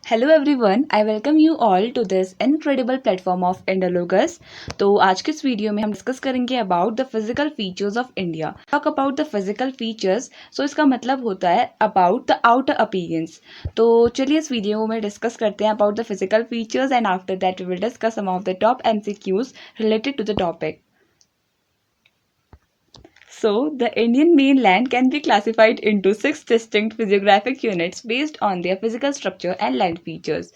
Hello everyone, I welcome you all to this incredible platform of Indologus. तो आज के इस वीडियो में हम डिस्कस करेंगे about the physical features of India. Talk about the physical features, so इसका मतलब होता है अबाउट द आउटर अपीयरेंस। तो चलिए इस वीडियो में डिस्कस करते हैं about the physical features and after that we will discuss some of the top MCQs related to the topic. So, the Indian mainland can be classified into 6 distinct physiographic units based on their physical structure and land features.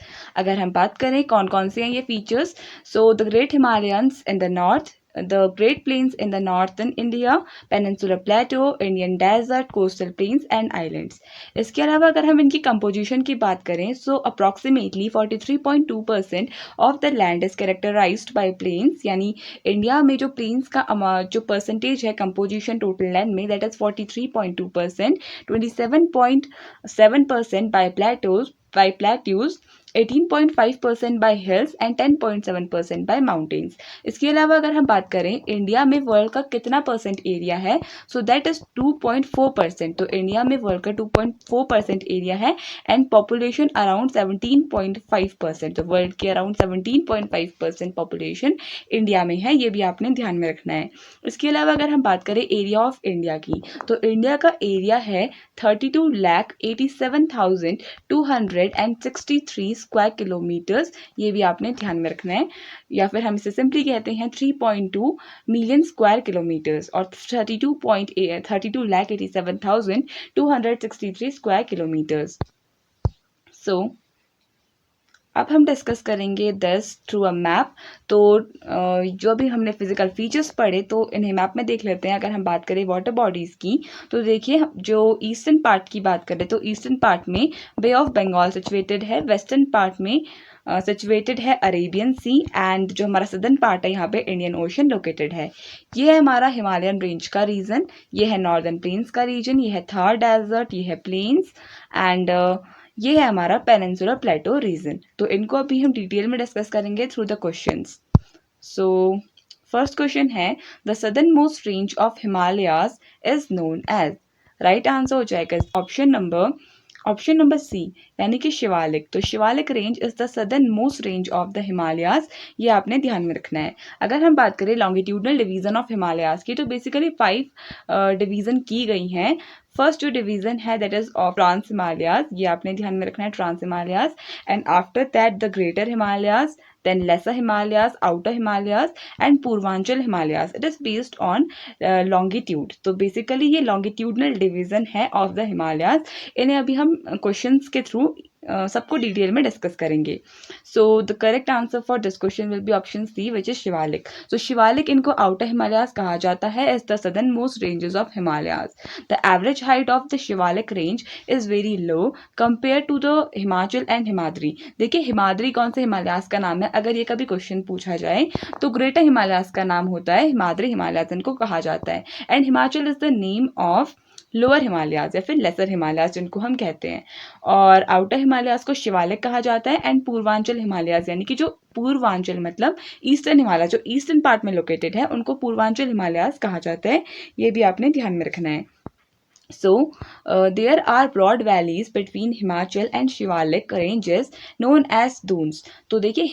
अगर हम बात करें कौन कौन से हैं ये features, so the Great Himalayas in the north, the Great Plains in the northern India, Peninsular Plateau, Indian Desert, Coastal Plains and Islands. इसके अलावा अगर हम इनकी composition की बात करें, so approximately 43.2% of the land is characterized by plains, यानी India में जो प्लेन्स का जो परसेंटेज है कंपोजिशन टोटल लैंड में, that is 43.2%, 27.7% by plateaus, 18.5% by hills and 10.7% by mountains. इसके अलावा अगर हम बात करें इंडिया में वर्ल्ड का कितना परसेंट एरिया है, सो दैट इज 2.4%. तो इंडिया में वर्ल्ड का 2.4% एरिया है एंड पॉपुलेशन अराउंड 17.5%. तो वर्ल्ड की अराउंड 17.5% पॉपुलेशन इंडिया में है, ये भी आपने ध्यान में रखना है. इसके अलावा अगर हम बात करें एरिया ऑफ इंडिया की, तो इंडिया का एरिया है 32,87,263 स्क्वायर किलोमीटर्स, ये भी आपने ध्यान में रखना है. या फिर हम इसे सिंपली कहते हैं 3.2 मिलियन स्क्वायर किलोमीटर्स और 32,87,263 स्क्वायर किलोमीटर्स. सो अब हम डिस्कस करेंगे दिस थ्रू अ मैप. तो जो भी हमने फिजिकल फीचर्स पढ़े तो इन्हें मैप में देख लेते हैं. अगर हम बात करें वाटर बॉडीज़ की, तो देखिए जो ईस्टर्न पार्ट की बात करें तो ईस्टर्न पार्ट में बे ऑफ बंगाल सिचुएटेड है, वेस्टर्न पार्ट में सिचुएटेड है अरेबियन सी, एंड जो हमारा सदर्न पार्ट है यहाँ पे इंडियन ओशन लोकेटेड है. ये है हमारा हिमालयन रेंज का रीजन, ये है नॉर्दर्न प्लेन्स का रीजन, ये है थार डेजर्ट, ये है प्लेन्स, एंड ये है हमारा पेनिनसुलर प्लेटो रीजन. तो इनको अभी हम डिटेल में डिस्कस करेंगे through the questions. So first question है, the southern most range of Himalayas is known as. Right answer हो जाएगा ऑप्शन नंबर सी, यानी कि शिवालिक. तो Shivalik range is the southern most range of the Himalayas, ये आपने ध्यान में रखना है. अगर हम बात करें लॉन्गिट्यूडनल डिवीजन ऑफ हिमालयाज की, तो बेसिकली 5 डिवीजन की गई हैं. फर्स्ट जो डिवीजन है that is of trans Himalayas, ये आपने ध्यान में रखना है, trans Himalayas. And after that the greater Himalayas, then lesser Himalayas, outer Himalayas and Purvanchal Himalayas. It is based on longitude. तो बेसिकली ये longitudinal division है of the Himalayas. इन्हें अभी हम क्वेश्चंस के थ्रू सबको डिटेल में डिस्कस करेंगे. So the correct answer for this question will be option C, which is Shivalik. So Shivalik इनको आउटर हिमालयाज कहा जाता है as the southern most ranges of Himalayas. The average height of the Shivalik range is very low compare to the Himachal and Himadri. देखिए हिमाद्री कौन से हिमालयाज का नाम है, अगर ये कभी क्वेश्चन पूछा जाए तो ग्रेटर हिमालयाज का नाम होता है, हिमाद्री हिमालयाज इनको कहा जाता है. And Himachal is the name of lower Himalayas या फिर लेसर हिमालयाज जिनको हम कहते हैं. और आउटर हिमालयाज को शिवालिक कहा जाता है. एंड पूर्वांचल हिमालयाज यानी कि जो पूर्वांचल मतलब ईस्टर्न हिमालय जो ईस्टर्न पार्ट में लोकेटेड है, उनको पूर्वांचल हिमालयाज कहा जाता है. ये भी आपने ध्यान में रखना है. So, there are broad valleys between Himachal and Shivalik ranges known as dunes. तो देखिए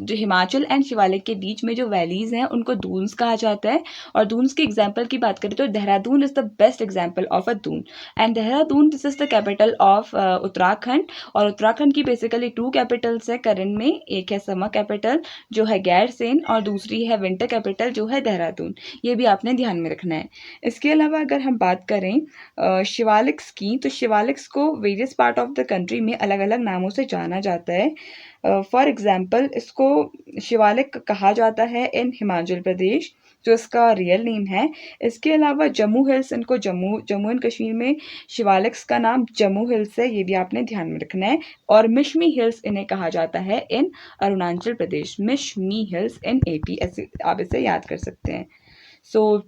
जो हिमाचल एंड शिवालिक के बीच में जो वैलीज हैं उनको दून्स कहा जाता है. और दून्स के एग्जाम्पल की बात करें तो Dehradun is the best example of a Doon. And Dehradun this is the capital of Uttarakhand. और उत्तराखंड की बेसिकली 2 कैपिटल्स है करंट में. एक है समर कैपिटल जो है गैरसेन और दूसरी है विंटर कैपिटल जो है देहरादून. ये भी आपने ध्यान में रखना है. इसके अलावा अगर हम बात करें शिवालिक्स की, तो शिवालिक्स को various part of the country में अलग अलग नामों से जाना जाता है. फॉर एग्जाम्पल इसको शिवालिक कहा जाता है इन हिमाचल प्रदेश, जो इसका रियल नेम है. इसके अलावा जम्मू हिल्स, इनको जम्मू एंड कश्मीर में शिवालिक्स का नाम जम्मू हिल्स है, ये भी आपने ध्यान में रखना है. और मिशमी हिल्स इन्हें कहा जाता है इन अरुणाचल प्रदेश, मिशमी हिल्स इन AP, ऐसे आप इसे याद कर सकते हैं. सो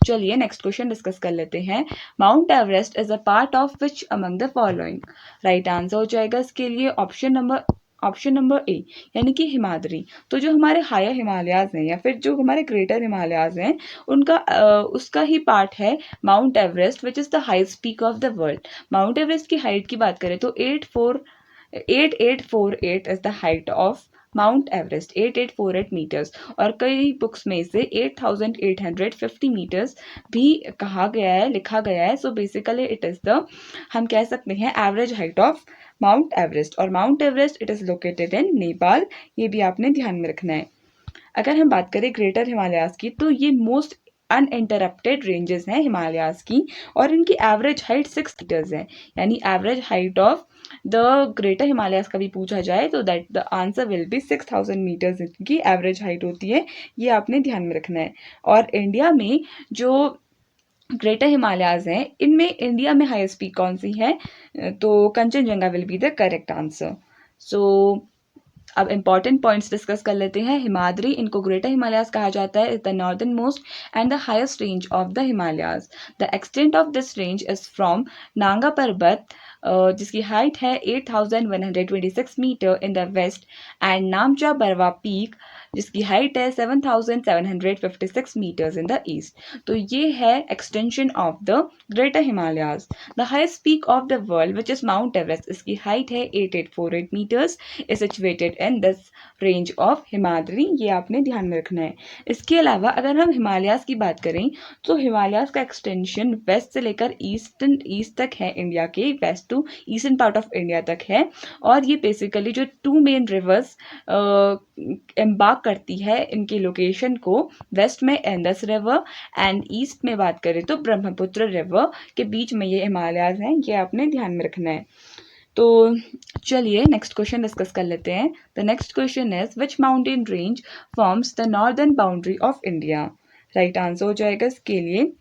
चलिए नेक्स्ट क्वेश्चन डिस्कस कर लेते हैं. Mount Everest is a part of which among the following. Right answer हो जाएगा इसके लिए ऑप्शन नंबर ए, यानी कि हिमाद्री. तो जो हमारे हायर हिमालयाज हैं या फिर जो हमारे ग्रेटर हिमालयाज हैं उनका उसका ही पार्ट है mount Everest, which is the highest peak of the world. Mount Everest की हाइट की बात करें तो 8848 is the height of mount Everest, 8848 metres. और कई बुक्स में इसे 8850 मीटर्स भी कहा गया है, लिखा गया है। So basically it is the, हम कह सकते हैं, average height of mount Everest. और Mount Everest it is located in Nepal, ये भी आपने ध्यान में रखना है। अगर हम बात करें ग्रेटर हिमालयाज की, तो ये मोस्ट अनइंटरप्टेड रेंजेस हैं हिमालयाज की, और इनकी एवरेज हाइट 6 मीटर्स है। यानी average height of the greater Himalayas का भी पूछा जाए तो that the answer will be 6000 metres इनकी एवरेज हाइट होती है, ये आपने ध्यान में रखना है। और इंडिया में जो ग्रेटर हिमालयाज हैं, इनमें इंडिया में हाईएस्ट पीक कौन सी है, तो Kanchenjunga will be the correct answer. So अब इंपॉर्टेंट पॉइंट्स डिस्कस कर लेते हैं। हिमाद्री, इनको ग्रेटर हिमालयाज कहा जाता है, is the northern most and the highest range of the Himalayas. The extent of this range is from Nanga Parbat, जिसकी हाइट है 8126 metre in the west, and Namcha Barwa peak, जिसकी हाइट है 7756 मीटर्स इन द ईस्ट। तो ये है extension of the greater Himalayas. The highest peak of the world which is mount Everest, इसकी हाइट है 8848 metres, is situated in this range of Himadri, ये आपने ध्यान में रखना है। इसके अलावा अगर हम हिमालयाज की बात करें तो हिमालयाज का एक्सटेंशन वेस्ट से लेकर ईस्ट तक है, इंडिया के west to eastern part of India तक है। और ये बेसिकली जो टू मेन रिवर्स एम्बार्क करती है इनकी लोकेशन को, वेस्ट में इंडस रिवर एंड ईस्ट में बात करें तो ब्रह्मपुत्र रिवर के बीच में ये हिमालयाज हैं, ये आपने ध्यान में रखना है। तो चलिए नेक्स्ट क्वेश्चन डिस्कस कर लेते हैं। The next question is which mountain range forms the northern boundary of India. Right answer हो जाएगा इसके लिए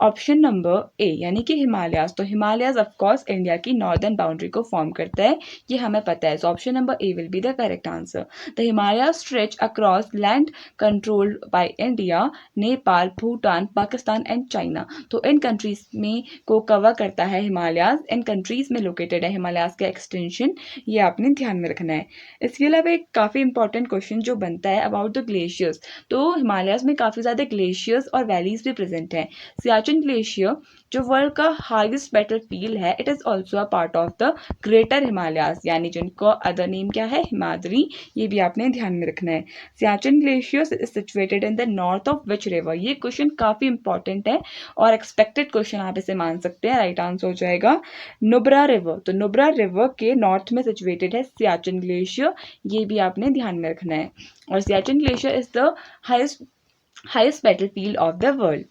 ऑप्शन नंबर ए, यानी कि हिमालयाज। तो हिमालयाज ऑफ कोर्स इंडिया की नॉर्दर्न बाउंड्री को फॉर्म करता है, ये हमें पता है। So option number A will be the correct answer. The Himalayas stretch across land controlled by India, Nepal, Bhutan, Pakistan and China. तो इन कंट्रीज में को कवर करता है हिमालयाज, इन कंट्रीज में लोकेटेड है हिमालयाज का एक्सटेंशन, ये आपने ध्यान में रखना है। इसके अलावा एक काफ़ी इंपॉर्टेंट क्वेश्चन जो बनता है अबाउट द ग्लेशियर्स। तो हिमालयाज में काफ़ी ज़्यादा ग्लेशियर्स और वैलीज भी प्रेजेंट हैं। सियाचिन ग्लेशियर जो वर्ल्ड का हाईएस्ट बैटल फील्ड है, it is also a part of the greater Himalayas, यानी जिनको अदर नेम क्या है, हिमाद्री, ये भी आपने ध्यान में रखना है। Siachen glacier is situated in the north of which river, ये क्वेश्चन काफी इंपॉर्टेंट है और एक्सपेक्टेड क्वेश्चन आप इसे मान सकते हैं। राइट आंसर हो जाएगा नुब्रा रिवर। तो नुब्रा रिवर के नॉर्थ में सिचुएटेड है सियाचिन ग्लेशियर, ये भी आपने ध्यान में रखना है। और Siachen glacier is the highest battle field of the world.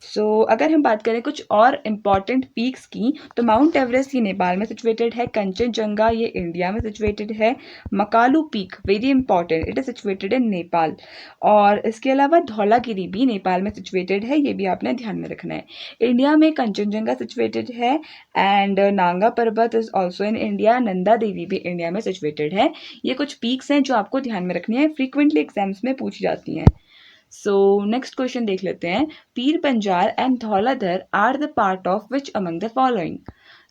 So अगर हम बात करें कुछ और इम्पॉर्टेंट पीक्स की, तो माउंट एवरेस्ट ये नेपाल में सिचुएटेड है, कंचनजंगा ये इंडिया में सिचुएटेड है, Makalu peak very important, it is situated इन नेपाल। और इसके अलावा धौलागिरी भी नेपाल में सिचुएटेड है, ये भी आपने ध्यान में रखना है। इंडिया में कंचनजंगा सिचुएटेड है and Nanga Parbat is also in India, Nanda Devi भी इंडिया में सिचुएटेड है। ये कुछ पीक्स हैं जो आपको ध्यान में रखनी है, फ्रीक्वेंटली एग्जाम्स में पूछी जाती हैं। सो नेक्स्ट क्वेश्चन देख लेते हैं। Pir Panjal and Dhauladhar are the part of which among the following.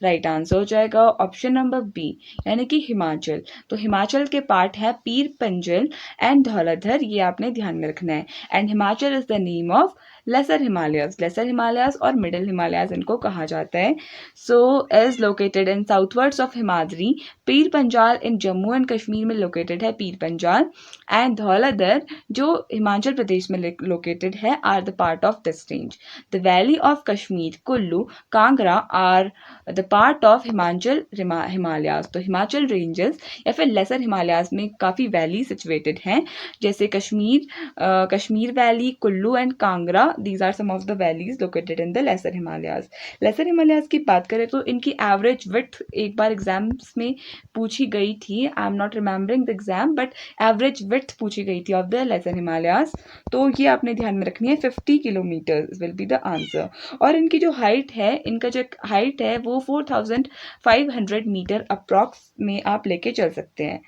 Right answer हो जाएगा ऑप्शन नंबर बी, यानी कि हिमाचल। तो हिमाचल के पार्ट है पीर पंजल एंड धौलाधर, ये आपने ध्यान में रखना है। And Himachal is the name of lesser Himalayas, lesser Himalayas और मिडिल हिमालयाज इनको कहा जाता है। So is located in southwards of Himadri. Pir Panjal in Jammu and Kashmir में लोकेटेड है पीर पंजाल, एंड धौलाधर जो हिमाचल प्रदेश में लोकेटेड है are the part of this range. The valley of Kashmir, Kullu, Kangra are the part of Himachal Himalayas. तो हिमाचल रेंजेस या फिर लेसर हिमालयाज में काफ़ी वैली सिचुएटेड हैं, जैसे Kashmir valley, Kullu and Kangra, these are some of the valleys located in the lesser Himalayas. Lesser Himalayas की बात करें तो इनकी एवरेज विड्थ एक बार एग्जाम्स में पूछी गई थी, I am not remembering the exam, but average width पूछी गई थी ऑफ द लेसर हिमालयाज, तो ये आपने ध्यान में रखनी है, 50 kilometre will be the answer. और इनकी जो हाइट है, इनका जो हाइट है वो 4500 मीटर अप्रॉक्स में आप लेके चल सकते हैं।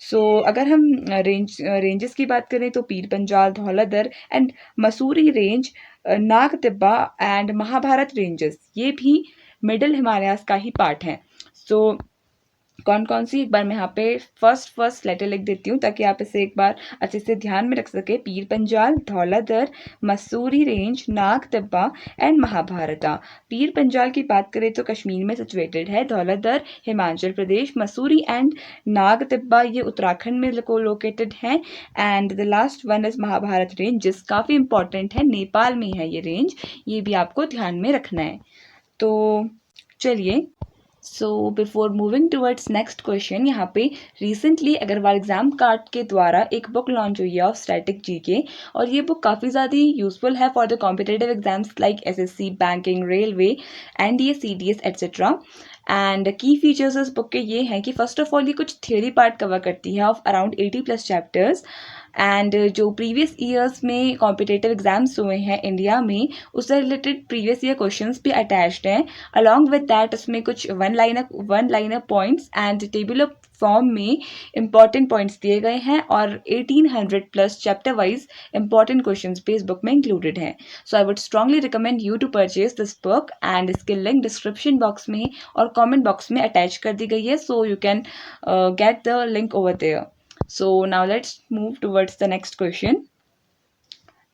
सो अगर हम रेंजेस की बात करें तो Pir Panjal, Dhauladhar and Mussoorie range, Nag Tibba and Mahabharat ranges, ये भी मिडिल हिमालयाज का ही पार्ट हैं। सो कौन कौन सी, एक बार मैं यहाँ पे फर्स्ट लेटर लिख देती हूँ ताकि आप इसे एक बार अच्छे से ध्यान में रख सके। Pir Panjal, Dhauladhar, Mussoorie range, Nag Tibba and Mahabharata. पीर पंजाल की बात करें तो कश्मीर में सिचुएटेड है, धौलाधर हिमाचल प्रदेश, मसूरी एंड नाग तिब्बा ये उत्तराखंड में लोकेटेड है, and the last one is Mahabharat range जिस काफ़ी इंपॉर्टेंट है, नेपाल में है ये रेंज, ये भी आपको ध्यान में रखना है। तो चलिए, so before moving towards next question, यहाँ पे रिसेंटली अग्रवाल एग्जाम कार्ड के द्वारा एक बुक लॉन्च हुई है ऑफ स्टैटिक जीके, और ये बुक काफ़ी ज़्यादा यूजफुल है for the competitive exams like SSC, banking, railway, NDA, CDS etcetera. And की फीचर्स इस बुक के ये हैं कि फर्स्ट ऑफ ऑल ये कुछ थ्योरी पार्ट कवर करती है ऑफ अराउंड 80+ चैप्टर्स, एंड जो प्रीवियस ईयर्स में कॉम्पिटेटिव एग्जाम्स हुए हैं इंडिया में उससे रिलेटेड प्रीवियस ईयर क्वेश्चंस भी अटैच्ड हैं। अलॉन्ग विद दैट उसमें कुछ one liner points and table of form में इंपॉर्टेंट पॉइंट्स दिए गए हैं, और 1800+ चैप्टर वाइज इंपॉर्टेंट क्वेश्चंस भी इस बुक में इंक्लूडेड हैं। So I would strongly recommend you to purchase this book, and इसके लिंक डिस्क्रिप्शन बॉक्स में और कमेंट बॉक्स में अटैच कर दी गई है, so you can get the link over there. So now let's move towards the next question.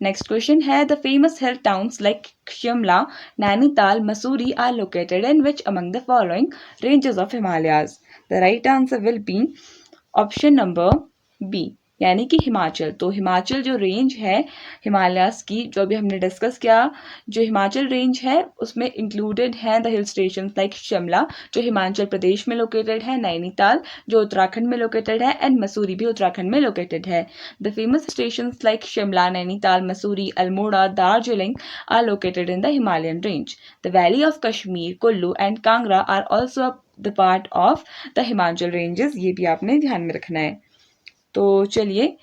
Next question है, the famous hill towns like Shimla, Nainital, Mussoorie are located in which among the following ranges of Himalayas? The right answer will be option number B, यानी कि हिमाचल। तो हिमाचल जो range है हिमालयास की, जो अभी हमने डिस्कस किया, जो हिमाचल रेंज है उसमें इंक्लूडेड है the hill station like Shimla जो हिमाचल प्रदेश में लोकेटेड है, नैनीताल जो उत्तराखंड में लोकेटेड है, एंड मसूरी भी उत्तराखंड में लोकेटेड है। The famous station like Shimla, Nainital, Mussoorie, Almora, Darjeeling are located in the Himalayan range. The valley of Kashmir, Kullu and Kangra are also the part of the Himachal ranges, ये भी आपने ध्यान में रखना है। तो चलिए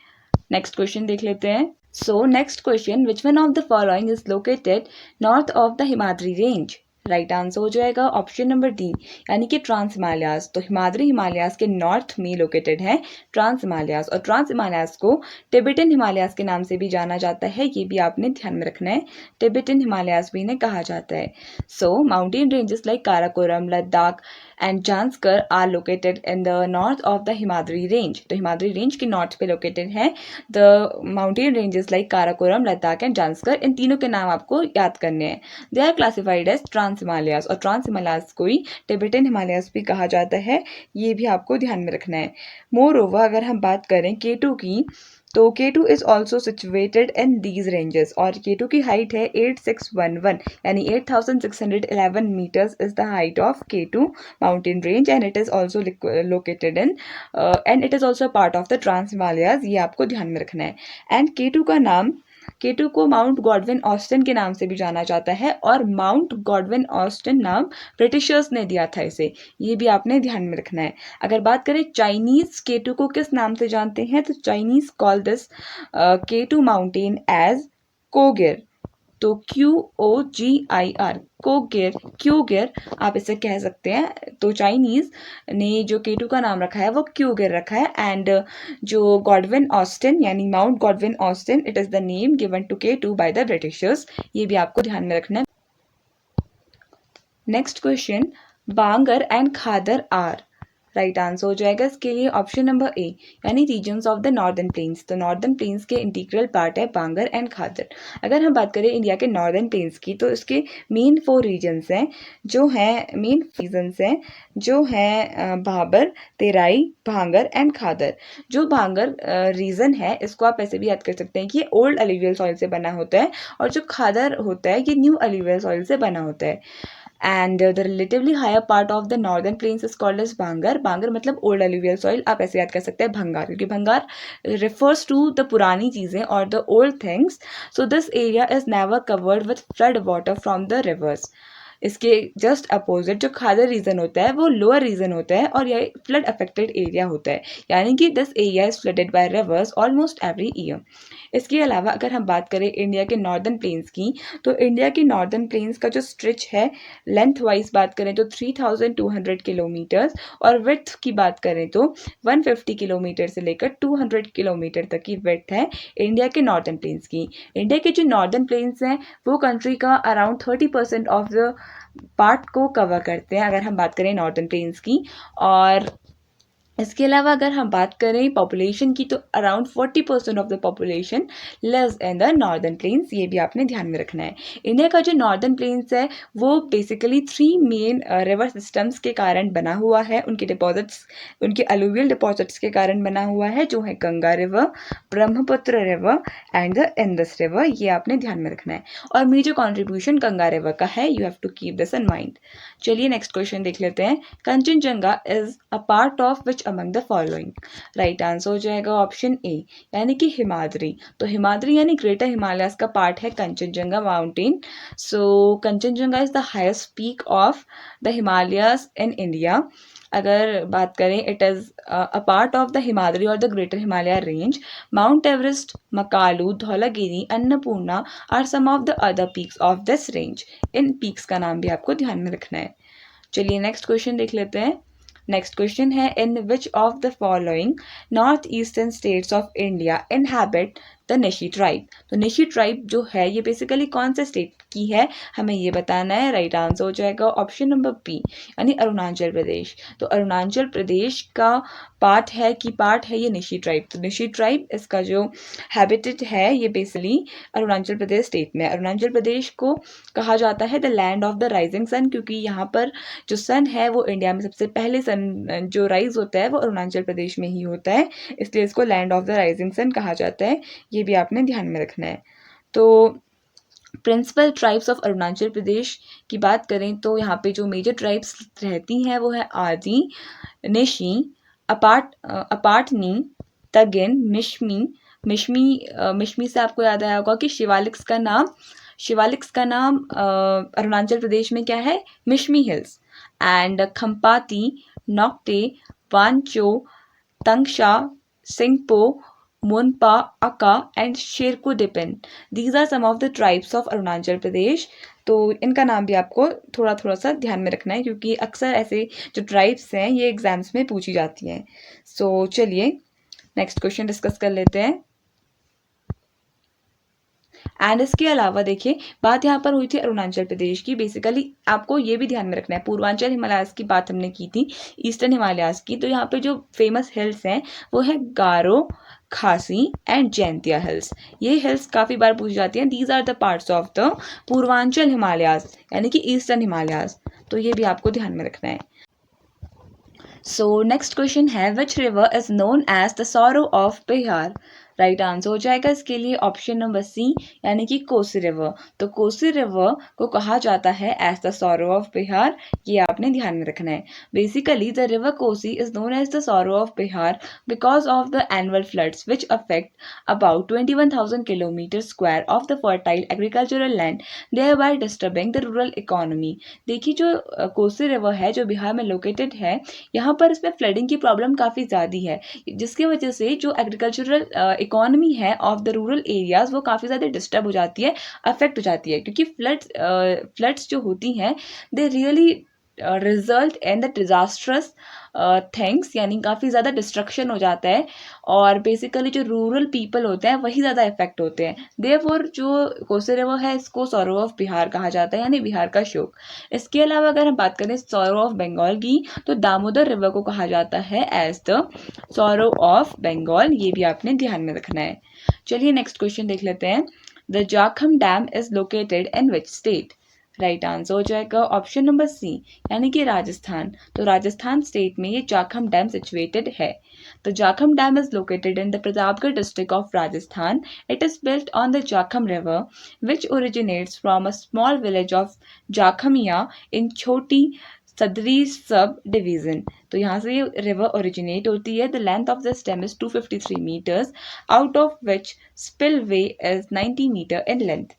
नेक्स्ट क्वेश्चन देख लेते हैं। सो next question, which one of the following is located north of the Himadri range? Right answer हो जाएगा ऑप्शन नंबर डी, यानी कि ट्रांस हिमालयास। तो हिमाद्री हिमालयास के नॉर्थ में लोकेटेड है ट्रांस हिमालयास, और ट्रांस हिमालयास को टिबेटन हिमालयास के नाम से भी जाना जाता है, ये भी आपने ध्यान में रखना है, टिबेटन हिमालयास भी इन्हें कहा जाता है। So mountain ranges like Karakoram, Ladakh and Zanskar are located in the north of the Himadri range. तो हिमाद्री रेंज के नॉर्थ पे लोकेटेड है the mountain ranges like Karakoram, Ladakh and Zanskar. इन तीनों के नाम आपको याद करने हैं। They are classified as trans Himalayas, और ट्रांस हिमालयास को ही टिबेटन हिमालयास भी कहा जाता है, ये भी आपको ध्यान में रखना है। मोर ओवर अगर हम बात करें K2 की, तो K2 is also situated in these ranges, और K2 की हाइट है 8611, यानी 8611 metres is the height of K2 mountain range, and it is also located in and it is also part of the trans Himalayas, ये आपको ध्यान में रखना है। एंड K2 को माउंट गॉडविन ऑस्टिन के नाम से भी जाना जाता है, और माउंट गॉडविन ऑस्टिन नाम ब्रिटिशर्स ने दिया था इसे, ये भी आपने ध्यान में रखना है। अगर बात करें चाइनीज K2 को किस नाम से जानते हैं, तो Chinese call this K2 mountain as Qogir. तो QOGIR, क्यूगिर आप इसे कह सकते हैं। तो चाइनीज ने जो K2 का नाम रखा है वो क्यूगिर रखा है, एंड जो गॉडविन ऑस्टिन यानी mount Godwin Austen, it is the name given to K2 by the Britishers, ये भी आपको ध्यान में रखना है। Next question, Bangar and Khadar are, right answer हो जाएगा इसके लिए ऑप्शन नंबर ए, यानी regions of the northern plains. तो नॉर्दर्न प्लेन्स के इंटीग्रल पार्ट है बांगर एंड खादर। अगर हम बात करें इंडिया के नॉर्दर्न प्लेन्स की, तो इसके मेन 4 रीजन्स हैं, जो हैं भाबर, तेराई, भांगर एंड खादर। जो भांगर रीजन है इसको आप ऐसे भी याद कर सकते हैं कि ये ओल्ड अलुवियल सॉइल से बना होता है, और जो खादर होता है ये न्यू अलुवियल सॉइल से बना होता है। And the relatively higher part of the northern plains is called as Bhangar. Bhangar मतलब ओल्ड अलुवियल सॉइल, आप ऐसे याद कर सकते हैं भंगार, क्योंकि भंगार रिफर्स टू द पुरानी चीज़ें और the old things. So this area is never covered with flood water from the reverse. इसके जस्ट अपोजिट जो खादर रीजन होता है वो लोअर रीजन होता है, और यह फ्लड अफेक्टेड एरिया होता है, यानी कि this area is flooded by rivers almost every year. इसके अलावा अगर हम बात करें इंडिया के नॉर्दर्न प्लेन्स की, तो इंडिया के नॉर्दर्न प्लेन्स का जो स्ट्रेच है लेंथ वाइज बात करें तो 3200 किलोमीटर्स, और विड्थ की बात करें तो 150 किलोमीटर से लेकर 200 किलोमीटर तक की विड्थ है इंडिया के नॉर्दर्न प्लेन्स की। इंडिया के जो नॉर्दर्न प्लेन्स हैं वो कंट्री का अराउंड 30% ऑफ द पार्ट को कवर करते हैं अगर हम बात करें नॉर्दर्न प्लेन्स की। और इसके अलावा अगर हम बात करें पॉपुलेशन की तो around 40% of the population lives in the northern plains, ये भी आपने ध्यान में रखना है। इंडिया का जो नॉर्दर्न प्लेन्स है वो बेसिकली 3 मेन रिवर सिस्टम्स के कारण बना हुआ है, उनके डिपॉजिट्स, उनके अलुवियल डिपॉजिट्स के कारण बना हुआ है, जो है Ganga river, Brahmaputra river and the Indus river, ये आपने ध्यान में रखना है। और मेजर कॉन्ट्रीब्यूशन गंगा रिवर का है, you have to keep this in mind. चलिए नेक्स्ट क्वेश्चन देख लेते हैं। Kanchenjunga is a part of which among the following? Right answer हो जाएगा ऑप्शन ए, यानी कि हिमाद्री। तो हिमाद्री यानी ग्रेटर हिमालयस का पार्ट है Kanchenjunga mountain. So Kanchenjunga is the highest peak of the Himalayas in India. अगर बात करें it is a part of the Himadri और the greater Himalaya range. Mount Everest, Makalu, Dhaulagiri, Annapurna are some of the other peaks of this range. इन peaks का नाम भी आपको ध्यान में रखना है। चलिए नेक्स्ट क्वेश्चन देख लेते हैं। नेक्स्ट क्वेश्चन है in which of the following north eastern states of India inhabit the Nyishi tribe? तो निशी ट्राइब जो है ये बेसिकली कौन से स्टेट की है, हमें ये बताना है। राइट आंसर हो जाएगा ऑप्शन नंबर बी, यानी अरुणाचल प्रदेश। तो अरुणाचल प्रदेश का पार्ट है ये निशी ट्राइब। तो निशी ट्राइब इसका जो हैबिटेट है ये बेसिकली अरुणाचल प्रदेश स्टेट में। अरुणाचल प्रदेश को कहा जाता है the land of the rising sun, क्योंकि यहाँ पर जो सन है वो इंडिया में सबसे पहले सन जो राइज होता है वो अरुणाचल प्रदेश में ही होता है, इसलिए इसको land of the rising sun कहा जाता है, ये भी आपने ध्यान में रखना है। तो प्रिंसिपल ट्राइब्स ऑफ अरुणाचल प्रदेश की बात करें तो यहाँ पे जो मेजर ट्राइब्स रहती हैं वो है आदि, निशी, अपाटनी, तगिन, मिशमी से आपको याद आया होगा कि शिवालिक्स का नाम अरुणाचल प्रदेश में क्या है, Mishmi hills. And Khampti, Nocte, Wancho, Tangsa, Singpho, Monpa, Aka and Sherdukpen, these are some of the tribes of Arunachal Pradesh. तो इनका नाम भी आपको थोड़ा सा ध्यान में रखना है, क्योंकि अक्सर ऐसे जो ट्राइब्स हैं ये एग्जाम्स में पूछी जाती हैं। सो चलिए नेक्स्ट क्वेश्चन डिस्कस कर लेते हैं। एंड इसके अलावा देखिए बात यहाँ पर हुई थी अरुणाचल प्रदेश की। बेसिकली आपको ये भी ध्यान में रखना है, पूर्वांचल हिमालयास की बात हमने की थी, ईस्टर्न हिमालयास की। तो यहाँ पे जो फेमस हिल्स हैं वो है गारो, खासी एंड जैंतिया हिल्स। ये हिल्स काफ़ी बार पूछी जाती हैं। These are the parts of the Purvanchal Himalayas, यानी कि ईस्टर्न हिमालयास। तो ये भी आपको ध्यान में रखना है। सो नेक्स्ट क्वेश्चन है which river is known as the sorrow of Bihar? Right answer हो जाएगा इसके लिए ऑप्शन नंबर सी, यानी कि कोसी रिवर। तो कोसी रिवर को कहा जाता है as the sorrow of Bihar, ये आपने ध्यान में रखना है। Basically the river Kosi is known as the sorrow of Bihar because of the annual floods which affect about 21,000 kilometre square of the fertile agricultural land, thereby disturbing the rural economy. देखिए जो Kosi river है जो बिहार में लोकेटेड है, यहाँ पर इसमें flooding की प्रॉब्लम काफ़ी ज़्यादा है, जिसकी वजह से जो एग्रीकल्चरल इकोनॉमी है ऑफ द रूरल एरियाज वो काफ़ी ज़्यादा डिस्टर्ब हो जाती है, अफेक्ट हो जाती है, क्योंकि फ्लड्स जो होती हैं they really result in the disastrous things, यानी काफ़ी ज़्यादा डिस्ट्रक्शन हो जाता है, और बेसिकली जो रूरल पीपल होते हैं वही ज़्यादा इफेक्ट होते हैं। देयरफॉर जो कोसी रिवर है इसको सॉरो ऑफ बिहार कहा जाता है, यानी बिहार का शोक। इसके अलावा अगर हम बात करें सॉरो ऑफ बंगाल की तो दामोदर रिवर को कहा जाता है as the sorrow of Bengal, ये भी आपने ध्यान में रखना है। चलिए नेक्स्ट क्वेश्चन देख लेते हैं। The Jakham dam is located in which state? Right answer हो जाएगा ऑप्शन नंबर सी, यानी कि राजस्थान। तो राजस्थान स्टेट में ये जाखम डैम सिचुएटेड है। The Jakham Dam is located in the Pratapgarh district of Rajasthan. It is built on the Jakham River, which originates from a small village of Jakhamiya in Choti Sadri sub division. तो यहाँ से ये river originate होती है। The length of the stem is 253 meters, out of which spillway is 90 meter in length.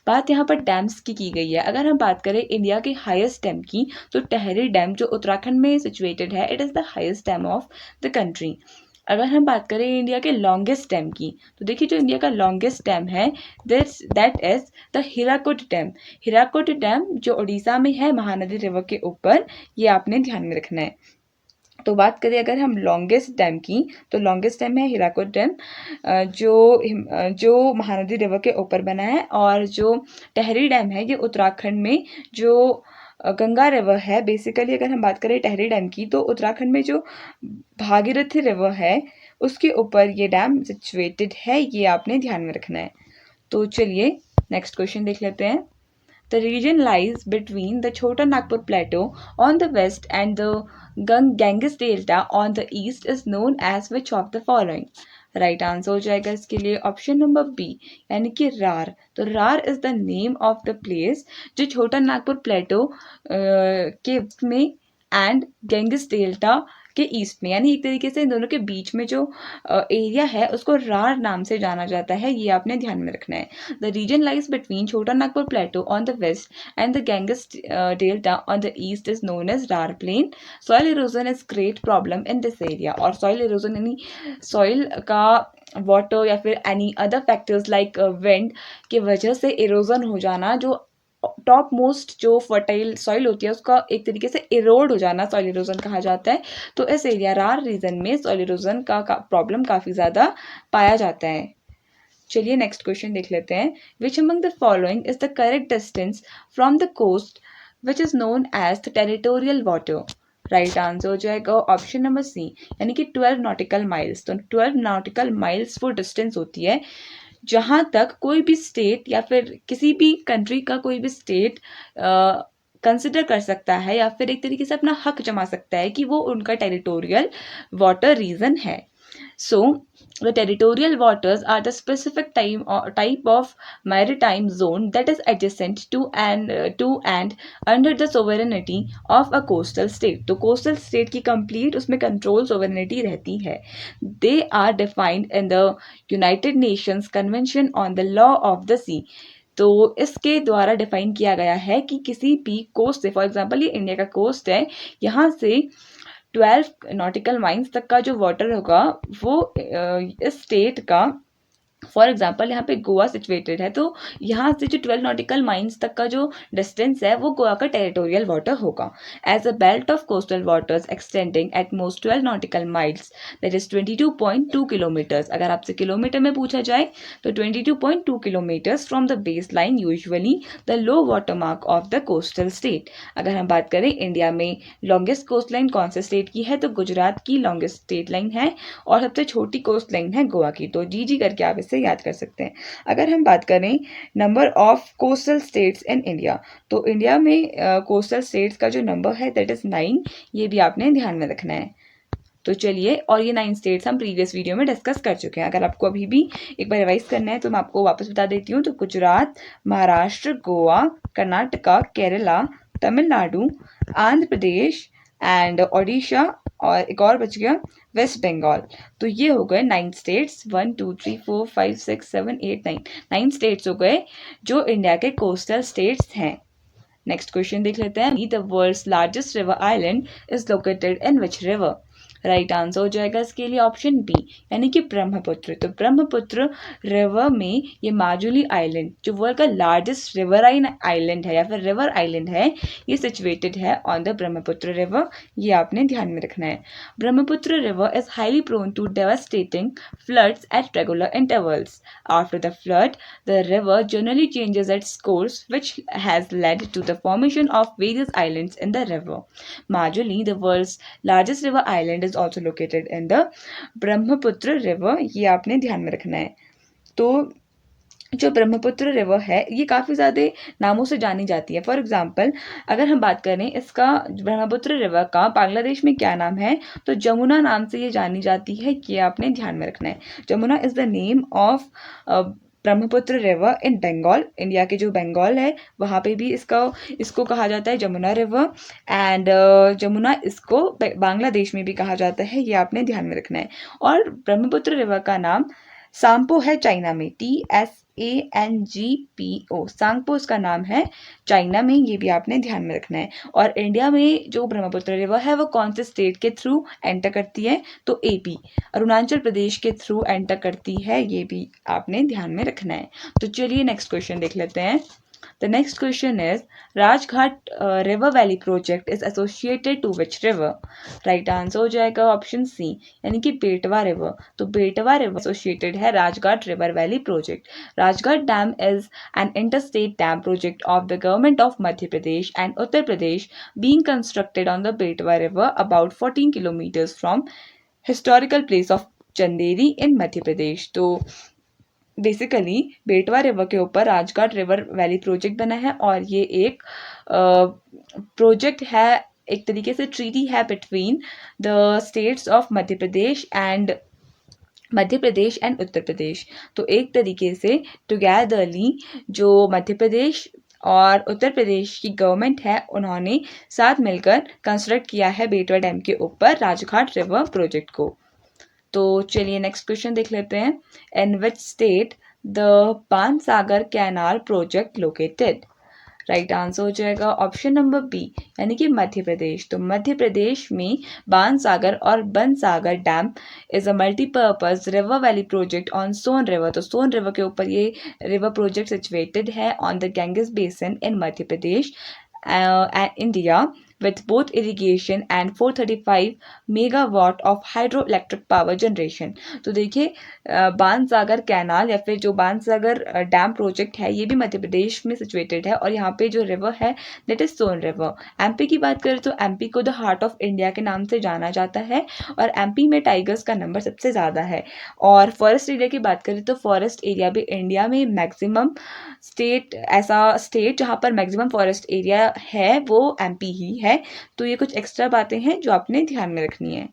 बात यहाँ पर dams की गई है। अगर हम बात करें इंडिया के हाईएस्ट डैम की तो टेहरी डैम जो उत्तराखंड में सिचुएटेड है, it is the highest dam of the country. अगर हम बात करें इंडिया के लॉन्गेस्ट डैम की तो देखिए जो इंडिया का लॉन्गेस्ट डैम है that is the Hirakud dam. Hirakud dam जो उड़ीसा में है महानदी रिवर के ऊपर, ये आपने ध्यान में रखना है। तो बात करें अगर हम लॉन्गेस्ट डैम की तो लॉन्गेस्ट डैम है हीराकुद डैम, जो महानदी रिवर के ऊपर बना है। और जो टेहरी डैम है ये उत्तराखंड में जो गंगा रिवर है। बेसिकली अगर हम बात करें टिहरी डैम की, तो उत्तराखंड में जो भागीरथी रिवर है उसके ऊपर ये डैम सिचुएटेड है, ये आपने ध्यान में रखना है। तो चलिए नेक्स्ट क्वेश्चन देख लेते हैं। The region lies between the Chota Nagpur Plateau on the west and the Ganges Delta on the east is known as which of the following? Right answer हो जाएगा इसके लिए ऑप्शन नंबर बी, यानी कि रार। तो रार is the name of the place जो छोटा नागपुर प्लेटो के में एंड गेंगिस डेल्टा के ईस्ट में, यानी एक तरीके से इन दोनों के बीच में जो एरिया है उसको रार नाम से जाना जाता है, ये आपने ध्यान में रखना है। The reason lies between Chota Nagpur plateau on the west and the Ganges delta on the east is known as Rarh plain. Soil erosion is great problem in this area. और सॉइल इरोजन यानी सॉइल का वाटर या फिर any other factors like wind की वजह से erosion हो जाना, जो टॉप मोस्ट जो फर्टाइल सॉइल होती है उसका एक तरीके से इरोड हो जाना सॉइल इरोजन कहा जाता है। तो इस एरिया रार रीजन में सॉइल इरोजन का प्रॉब्लम काफ़ी ज़्यादा पाया जाता है। चलिए नेक्स्ट क्वेश्चन देख लेते हैं। Which among the following is the correct distance from the coast which is known as the territorial water? Right answer हो जाएगा ऑप्शन नंबर सी, यानी कि 12 नॉटिकल माइल्स। तो 12 नॉटिकल माइल्स वो डिस्टेंस होती है जहाँ तक कोई भी स्टेट या फिर किसी भी कंट्री का कोई भी स्टेट कंसिडर कर सकता है या फिर एक तरीके से अपना हक जमा सकता है कि वो उनका टेरिटोरियल वाटर रीजन है। So, the territorial waters are the specific type of maritime zone that is adjacent to and under the sovereignty of a coastal state. तो coastal state की complete उसमें control sovereignty रहती है. They are defined in the United Nations Convention on the Law of the Sea. तो इसके द्वारा define किया गया है कि किसी भी कोस्ट से, फॉर एग्जाम्पल ये इंडिया का कोस्ट है, यहाँ से 12 नॉटिकल माइल्स तक का जो वाटर होगा वो इस स्टेट का, फॉर एग्जाम्पल यहाँ पे गोवा सिचुएटेड है, तो यहाँ से जो 12 नॉटिकल माइल्स तक का जो डिस्टेंस है वो गोवा का टेरिटोरियल वाटर होगा। As a belt of coastal waters extending at most 12 nautical miles that is 22.2 kilometres. अगर आपसे किलोमीटर में पूछा जाए तो 22.2 kilometres from the base line usually the low water mark of the coastal state. अगर हम बात करें इंडिया में लॉन्गेस्ट कोस्ट लाइन कौन से स्टेट की है, तो गुजरात की लॉन्गेस्ट स्टेट लाइन है और सबसे छोटी कोस्ट लाइन है गोवा की। तो जी करके आप से याद कर सकते हैं। अगर हम बात करें number of coastal states in India, तो इंडिया में कोस्टल स्टेट्स का जो नंबर है दैट इज 9, ये भी आपने ध्यान में रखना है। तो चलिए, और ये 9 स्टेट्स हम प्रीवियस वीडियो में डिस्कस कर चुके हैं। अगर आपको अभी भी एक बार रिवाइज करना है तो मैं आपको वापस बता देती हूँ। तो गुजरात, महाराष्ट्र, गोवा, कर्नाटका, केरला, तमिलनाडु, आंध्र प्रदेश एंड ओडिशा, और एक और बच गया वेस्ट बंगाल। तो ये हो गए 9 स्टेट्स, 1 2 3 4 5 6 7 8 9 स्टेट्स हो गए जो इंडिया के कोस्टल स्टेट्स हैं। नेक्स्ट क्वेश्चन देख लेते हैं। The world's largest river island is located in which river? Right answer हो जाएगा इसके लिए ऑप्शन बी, यानी कि ब्रह्मपुत्र। तो ब्रह्मपुत्र रिवर में ये माजुली आइलैंड जो वर्ल्ड का लार्जेस्ट रिवराइन आइलैंड है या फिर रिवर आइलैंड है, ये सिचुएटेड है ऑन द ब्रह्मपुत्र रिवर, ये आपने ध्यान में रखना है। Brahmaputra river is highly prone to devastating floods at regular intervals. After the flood the river generally changes its course, which has led to the formation of various islands in the river. Majuli, the world's largest river island, is also located in the Brahmaputra river. ये आपने ध्यान में रखना है। तो जो Brahmaputra river है ये काफ़ी ज़्यादा नामों से जानी जाती है। फॉर एग्जांपल अगर हम बात करें इसका ब्रह्मपुत्र रिवर का बांग्लादेश में क्या नाम है, तो जमुना नाम से ये जानी जाती है, ये आपने ध्यान में रखना है। Jamuna is the name of Brahmaputra river in Bengal. India के जो बंगाल है वहाँ पे भी इसको कहा जाता है जमुना रिवर, एंड जमुना इसको बांग्लादेश में भी कहा जाता है, ये आपने ध्यान में रखना है। और ब्रह्मपुत्र रिवर का नाम सांपो है चाइना में, TSANGPO, सांगपो इसका नाम है चाइना में, ये भी आपने ध्यान में रखना है। और इंडिया में जो ब्रह्मपुत्र रिवर है वो कौन से स्टेट के थ्रू एंटर करती है, तो AP, अरुणाचल प्रदेश के थ्रू एंटर करती है, ये भी आपने ध्यान में रखना है। तो चलिए नेक्स्ट क्वेश्चन देख लेते हैं। The next question is Rajghat River Valley project is associated to which river? Right answer हो जाएगा ऑप्शन सी यानी कि बेटवा रिवर. तो बेटवा रिवर एसोसिएटेड है Rajghat river valley project. Rajghat dam is an interstate dam project of the government of Madhya Pradesh and Uttar Pradesh being constructed on the Betwa River about 14 kilometers from historical place of Chanderi in Madhya Pradesh. तो basically बेटवा river के ऊपर Rajghat river valley project बना है और ये एक project है, एक तरीके से ट्रीटी है between the states of Madhya Pradesh and Uttar Pradesh. तो एक तरीके से टुगेदरली जो मध्य प्रदेश और उत्तर प्रदेश की गवर्नमेंट है उन्होंने साथ मिलकर कंस्ट्रक्ट किया है बेटवा डैम के ऊपर राजघाट रिवर प्रोजेक्ट को. तो चलिए नेक्स्ट क्वेश्चन देख लेते हैं. In which state the Bansagar canal project located? Right answer हो जाएगा ऑप्शन नंबर बी यानी कि मध्य प्रदेश. तो मध्य प्रदेश में बाणसागर और Bansagar dam is a multipurpose river valley project on Son river. तो सोन रिवर के ऊपर ये रिवर प्रोजेक्ट सिचुएटेड है on the Ganges basin in Madhya Pradesh India with both irrigation and 435 megawatt of hydroelectric power generation. तो देखिए बाणसागर कैनाल या फिर जो बाणसागर डैम प्रोजेक्ट है ये भी मध्य प्रदेश में सिचुएटेड है और यहाँ पे जो रिवर है that is Son river. MP की बात करें तो एमपी को द हार्ट ऑफ इंडिया के नाम से जाना जाता है और एमपी में टाइगर्स का नंबर सबसे ज़्यादा है. और फॉरेस्ट एरिया की बात करें तो फॉरेस्ट एरिया भी इंडिया में मैक्सिमम स्टेट जहाँ पर मैक्सिमम फॉरेस्ट एरिया है वो एमपी ही है. तो ये कुछ एक्स्ट्रा बातें हैं जो आपने ध्यान में रखनी है.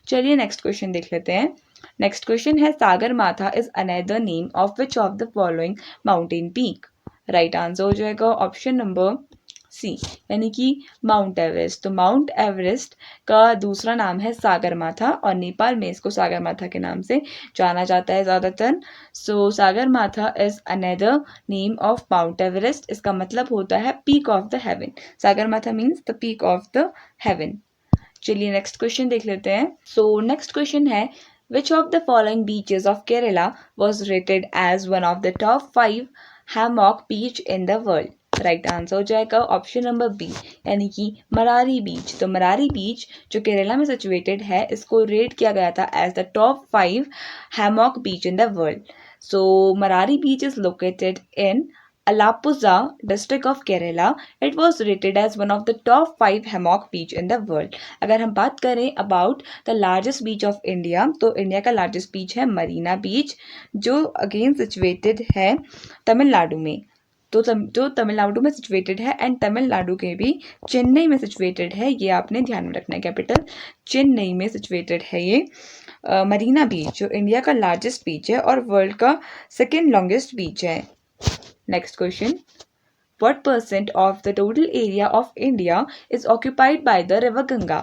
चलिए नेक्स्ट क्वेश्चन देख लेते हैं. नेक्स्ट क्वेश्चन है सागर माथा is another name of which of the following mountain peak? Right answer हो जाएगा ऑप्शन नंबर सी यानी कि माउंट एवरेस्ट. तो माउंट एवरेस्ट का दूसरा नाम है सागर माथा और नेपाल में इसको सागर माथा के नाम से जाना जाता है ज़्यादातर. सो सागर माथा is another name of mount Everest. इसका मतलब होता है पीक ऑफ द हेवन. सागर माथा means the peak of the haven. चलिए नेक्स्ट क्वेश्चन देख लेते हैं. सो नेक्स्ट क्वेश्चन है which of the following beaches of Kerala was rated as one of the top 5 hammock beach in the world? Right answer हो जाएगा option number B यानी कि मरारी बीच. तो मरारी बीच जो केरला में सिचुएटेड है इसको रेट किया गया था as the top 5 hammock beach in the world. So Marari beach is located in Alappuzha district of Kerala. It was rated as one of the top 5 hammock beach in the world. अगर हम बात करें about the largest beach of India तो India का largest बीच है मरीना बीच जो again situated है तमिलनाडु में. तो जो तमिलनाडु में सिचुएटेड है एंड तमिलनाडु के भी चेन्नई में सिचुएटेड है. ये आपने ध्यान में रखना है. कैपिटल चेन्नई में सिचुएटेड है ये मरीना बीच जो इंडिया का लार्जेस्ट बीच है और वर्ल्ड का सेकेंड लॉन्गेस्ट बीच है. Next question. What percent of the total area of India is occupied by the river Ganga?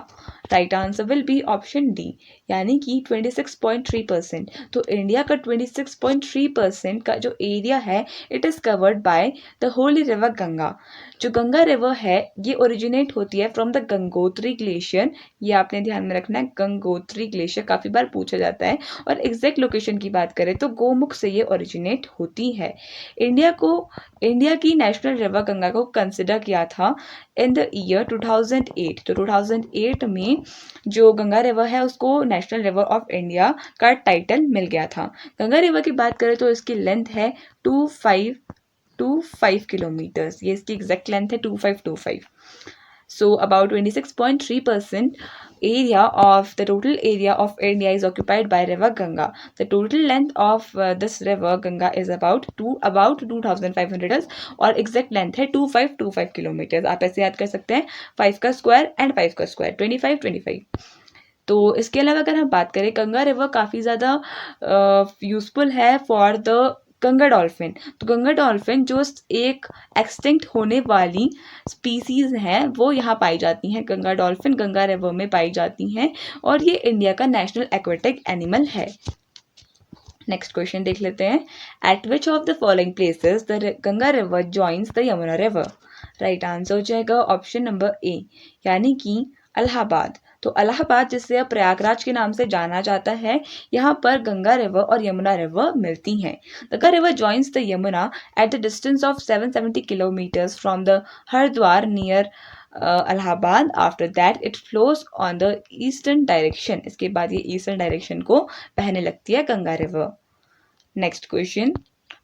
Right answer will be option D यानी कि 26.3%. तो इंडिया का 26.3% का जो एरिया है it is covered by the Holi river Ganga. जो Ganga river है ये ओरिजिनेट होती है फ्रॉम द गंगोत्री ग्लेशियर. ये आपने ध्यान में रखना है. गंगोत्री ग्लेशियर काफ़ी बार पूछा जाता है और एग्जैक्ट लोकेशन की बात करें तो गोमुख से ये ओरिजिनेट होती है. इंडिया की नेशनल रिवर गंगा को कंसिडर किया था इन द ईयर 2008. तो 2008 में जो गंगा रिवर है उसको नेशनल रिवर ऑफ इंडिया का टाइटल मिल गया था. गंगा रिवर की बात करें तो इसकी लेंथ है 2525 किलोमीटर्स. ये इसकी एग्जैक्ट लेंथ है 2525. So about 26.3% area of the total area of India is occupied by river Ganga. The total length of this river Ganga is about 2,500 और exact length है 2525 किलोमीटर. आप ऐसे याद कर सकते हैं 5 का स्क्वायर एंड 5 का स्क्वायर 25. तो इसके अलावा अगर हम बात करें गंगा रिवर काफ़ी ज़्यादा यूजफुल है फॉर द गंगा डॉल्फिन. तो गंगा डॉल्फिन जो एक एक्सटिंक्ट होने वाली स्पीसीज हैं वो यहाँ पाई जाती हैं. गंगा डॉल्फिन गंगा रिवर में पाई जाती हैं और ये इंडिया का नेशनल एक्वेटिक एनिमल है. नेक्स्ट क्वेश्चन देख लेते हैं. Eight which of the following places the Ganga river joins the Yamuna river? Right answer हो जाएगा ऑप्शन नंबर ए यानी कि इलाहाबाद. तो इलाहाबाद, जिसे अब प्रयागराज के नाम से जाना जाता है, यहाँ पर गंगा रिवर और यमुना रिवर मिलती हैं। The Ganga river joins the Yamuna at the distance of 770 kilometres from the Haridwar near Allahabad. After that it flows on the eastern direction. इसके बाद ये ईस्टर्न डायरेक्शन को बहने लगती है Ganga river. Next question,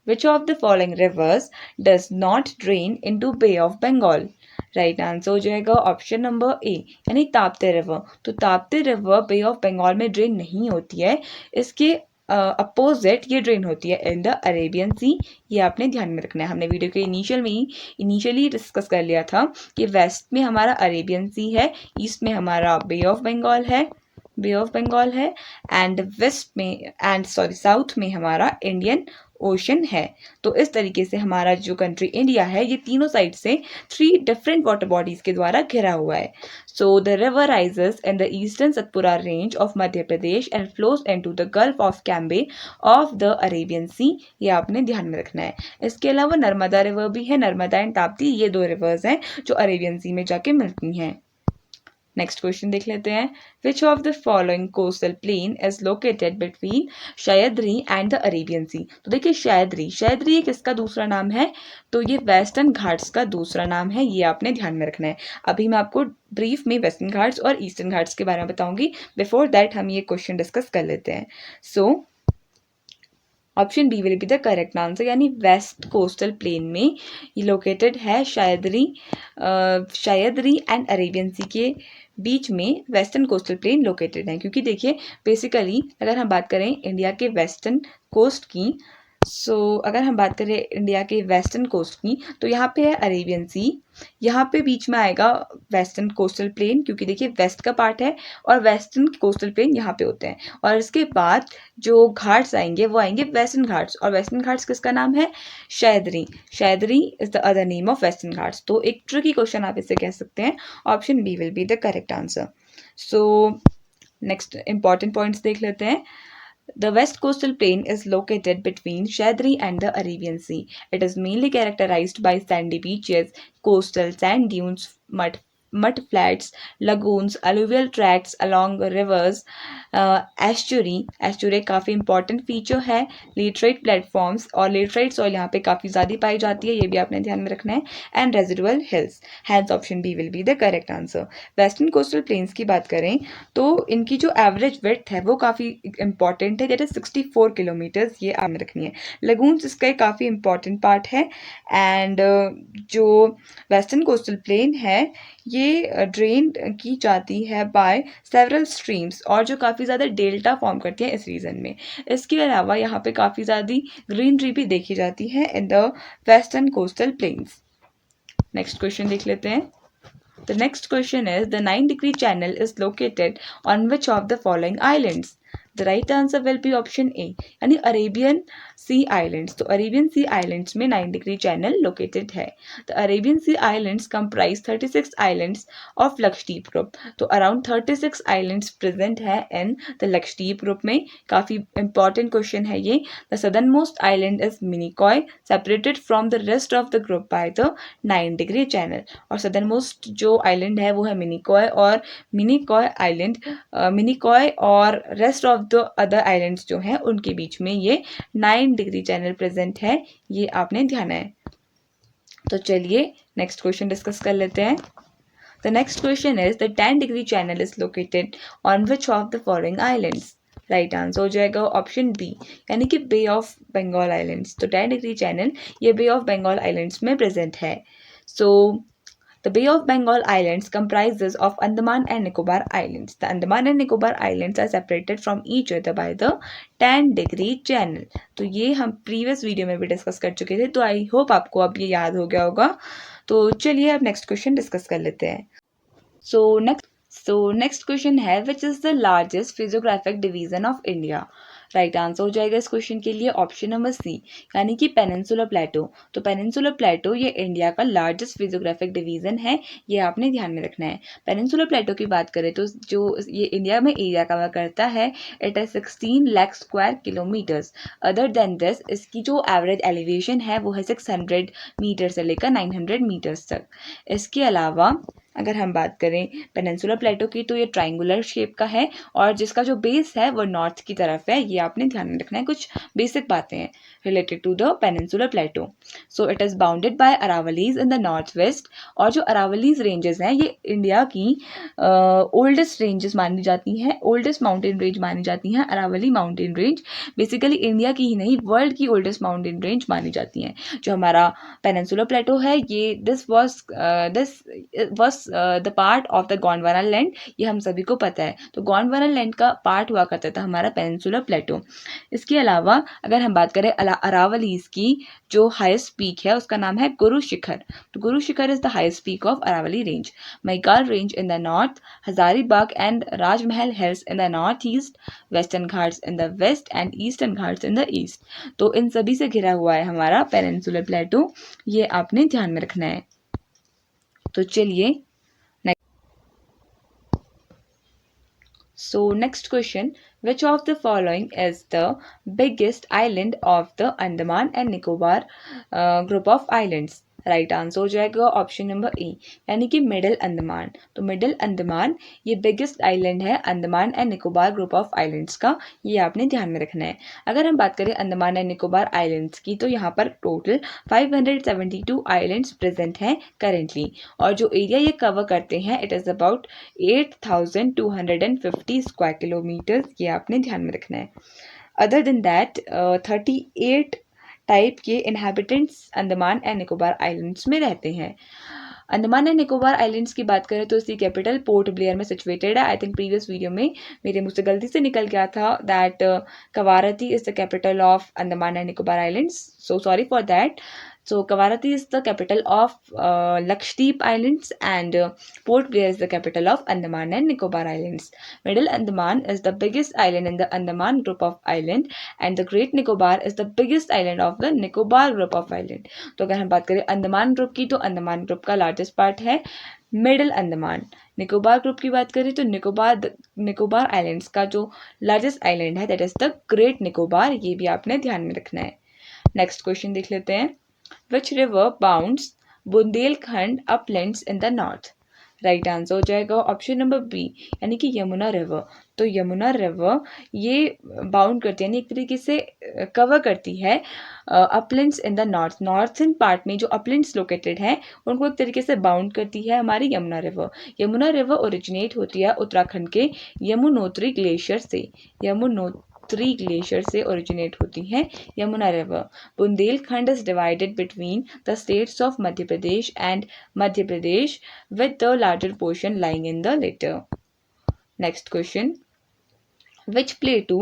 which of the following rivers does not drain into bay of Bengal? Right answer हो जाएगा option number A, यानी ताप्ती रिवर। तो Tapti river bay of Bengal में ड्रेन नहीं होती है, इसके अपोजिट ये ड्रेन होती है इन द अरेबियन सी। ये आपने ध्यान में रखना है। हमने वीडियो के इनिशियली डिस्कस कर लिया था कि वेस्ट में हमारा अरेबियन सी है, ईस्ट में हमारा बे ऑफ बंगाल है एंड वेस्ट में साउथ में हमारा इंडियन ओशन है। तो इस तरीके से हमारा जो कंट्री इंडिया है, ये तीनों साइड से 3 डिफरेंट वाटर बॉडीज के द्वारा घिरा हुआ है। So the river rises in the eastern Satpura range of Madhya Pradesh and flows into the gulf of Cambay of the Arabian sea. ये आपने ध्यान में रखना है। इसके अलावा नर्मदा रिवर भी है, नर्मदा एंड ताप्ती, ये 2 रिवर्स हैं जो अरेबियन सी में जाके मिलती हैं। नेक्स्ट क्वेश्चन देख लेते हैं, which of the following coastal plain is located between Sahyadri and the Arabian sea? तो देखिए सह्याद्री एक इसका दूसरा नाम है, तो ये वेस्टर्न घाट्स का दूसरा नाम है, ये आपने ध्यान में रखना है। अभी मैं आपको ब्रीफ में वेस्टर्न घाट्स और ईस्टर्न घाट्स के बारे में बताऊंगी। बिफोर दैट हम ये क्वेश्चन डिस्कस कर लेते हैं। So option B will be the correct answer, यानी वेस्ट कोस्टल प्लेन में ये लोकेटेड है सह्याद्री एंड अरेबियन सी के बीच में वेस्टर्न कोस्टल प्लेन लोकेटेड है। क्योंकि देखिए बेसिकली अगर हम बात करें इंडिया के वेस्टर्न कोस्ट की, अगर हम बात करें इंडिया के वेस्टर्न कोस्ट की, तो यहाँ पे है अरेबियन सी, यहाँ पे बीच में आएगा वेस्टर्न कोस्टल प्लेन, क्योंकि देखिए वेस्ट का पार्ट है और वेस्टर्न कोस्टल प्लेन यहाँ पे होते हैं। और इसके बाद जो घाट्स आएंगे वो आएंगे वेस्टर्न घाट्स, और वेस्टर्न घाट्स किसका नाम है? Sahyadri is the other name of western Ghats. तो एक ट्रिकी क्वेश्चन आप इसे कह सकते हैं। Option B will be the correct answer. So next important points देख लेते हैं। The west coastal plain is located between Shetland and the Arabian Sea. It is mainly characterized by sandy beaches, coastal sand dunes, mud flats, lagoons, alluvial tracts along rivers, estuary काफ़ी important feature है, laterite platforms, और laterite soil यहाँ पे काफ़ी ज़्यादा पाई जाती है, ये भी आपने ध्यान में रखना है, and residual hills. Hence option B will be the correct answer. Western coastal plains की बात करें तो इनकी जो एवरेज विड्थ है वो काफ़ी इंपॉर्टेंट है, दैट इज 64 किलोमीटर्स, ये आपने रखनी है। लगून्स इसका एक काफ़ी इंपॉर्टेंट पार्ट है। एंड जो वेस्टर्न कोस्टल प्लेन है ये ड्रेन की जाती है बाय सेवरल स्ट्रीम्स, और जो काफ़ी ज़्यादा डेल्टा फॉर्म करती है इस रीजन में। इसके अलावा यहाँ पे काफ़ी ज़्यादा ग्रीनरी भी देखी जाती है in the western coastal planes. Next question देख लेते हैं। The next question is, the 9-degree channel is located on which of the following islands? The right answer will be option A, यानी अरेबियन सी islands. तो Arabian सी islands में 9-degree channel located है। The Arabian Sea Islands comprise 36 islands of Lakshadweep group. तो around 36 islands present है in the Lakshadweep group में। काफ़ी important question है ये। The southernmost island is Minicoy, separated from the rest of the group by the 9-degree channel. और southernmost जो island है वो है मिनिकॉय, और मिनिकॉय और rest of the other islands जो हैं उनके बीच में ये 9-degree चैनल प्रेजेंट है, ये आपने ध्यान है। तो चलिए नेक्स्ट क्वेश्चन डिस्कस कर लेते हैं। The next question is, the 10-degree channel is located on which of the following islands? Right answer हो जाएगा ऑप्शन बी, यानी कि बे ऑफ बंगाल आइलैंड्स। तो 10-degree चैनल ये बे ऑफ बंगाल आइलैंड्स में प्रेजेंट है। सो the Bay of Bengal Islands comprises of Andaman and Nicobar Islands. The Andaman and Nicobar Islands are separated from each other by the 10-degree channel. तो ये हम previous video में भी discuss कर चुके थे, तो आई होप आपको अब ये याद हो गया होगा। तो चलिए अब नेक्स्ट क्वेश्चन डिस्कस कर लेते हैं। सो नेक्स्ट क्वेश्चन है, विच is the largest physiographic division of India? Right answer हो जाएगा इस क्वेश्चन के लिए ऑप्शन नंबर सी, यानी कि पेनिनसुलर प्लेटो। तो पेनिनसुलर प्लेटो ये इंडिया का लार्जेस्ट फिजियोग्राफिक डिवीजन है, ये आपने ध्यान में रखना है। पेनिनसुलर प्लेटो की बात करें तो जो ये इंडिया में एरिया कवर करता है, इट है 16 lakh square kilometres. Other than this इसकी जो एवरेज एलिवेशन है वो है 600 मीटर से लेकर 900 मीटर्स तक। इसके अलावा अगर हम बात करें पेनिनसुलर प्लेटो की तो ये ट्रायंगुलर शेप का है और जिसका जो बेस है वो नॉर्थ की तरफ है। ये आपने ध्यान में रखना है, कुछ बेसिक बातें हैं related to the peninsular plateau. So it is bounded by Aravallis in the north west, और जो अरावलीज रेंजेस हैं ये इंडिया की ओल्डेस्ट रेंजेस मानी जाती हैं, ओल्डेस्ट माउंटेन रेंज मानी जाती हैं। Aravalli mountain range basically India की ही नहीं वर्ल्ड की ओल्डेस्ट माउंटेन रेंज मानी जाती हैं। जो हमारा पेनिनसुलर प्लेटो है ये this was the part of the Gondwana land, ये हम सभी को पता है। तो गोंडवाना लैंड का पार्ट हुआ करता था हमारा पेनिनसुलर प्लेटो। इसके अलावा अगर हम बात करें अरावलीज की जो हाईएस्ट पीक है उसका नाम है गुरु शिखर। तो Guru Shikhar is the highest peak of Aravalli range. Maikal range in the north, Hazaribagh and Rajmahal hills in the north east, Western Ghats in the west and Eastern Ghats in the east. तो इन सभी से घिरा हुआ है हमारा पेनिनसुलर प्लेटो, ये आपने ध्यान में रखना है। तो चलिए So next question, which of the following is the biggest island of the Andaman and Nicobar group of islands? Right answer हो जाएगा ऑप्शन नंबर ए, यानी कि मिडिल अंडमान। तो मिडिल अंडमान ये बिगेस्ट आइलैंड है Andaman and Nicobar group of islands का, ये आपने ध्यान में रखना है। अगर हम बात करें अंडमान एंड निकोबार आइलैंड्स की तो यहाँ पर टोटल 572 आइलैंड्स प्रेजेंट हैं करेंटली, और जो एरिया ये कवर करते हैं it is about 8,250 square kilometre, ये आपने ध्यान में रखना है। अदर देन दैट 38 टाइप के inhabitants Andaman and Nicobar islands में रहते हैं। अंडमान एंड निकोबार आइलैंड्स की बात करें तो इसकी कैपिटल पोर्ट ब्लेयर में सिचुएटेड है। आई थिंक प्रीवियस वीडियो में मेरे मुंह से गलती से निकल गया था that Kavaratti is the capital of Andaman and Nicobar islands, so sorry for that. So Kavaratti is the capital of Lakshadweep Islands and Port Blair is the capital of Andaman and Nicobar Islands. Middle Andaman is the biggest island in the Andaman group of island and the Great Nicobar is the biggest island of the Nicobar group of island. तो अगर हम बात करें Andaman group की तो Andaman group का largest part है middle Andaman. Nicobar group की बात करें तो निकोबार आइलैंड्स का जो लार्जेस्ट आइलैंड है that is the great Nicobar, ये भी आपने ध्यान में रखना है। नेक्स्ट क्वेश्चन देख लेते हैं, Which river bounds Bundelkhand uplands in the north? Right answer हो जाएगा ऑप्शन नंबर बी, यानी कि यमुना रिवर। तो यमुना रिवर ये बाउंड करती है, यानी एक तरीके से कवर करती है Uplands in the north, northern part में जो अपलैंड्स लोकेटेड हैं उनको एक तरीके से बाउंड करती है हमारी Yamuna river. Yamuna river originate होती है उत्तराखंड के यमुनोत्री ग्लेशियर से, यमुनोत्री ग्लेशियर से ओरिजिनेट होती है Yamuna river. Bundelkhand is divided between the states of Madhya Pradesh and Madhya Pradesh with the larger portion lying in the latter. Next question, which plateau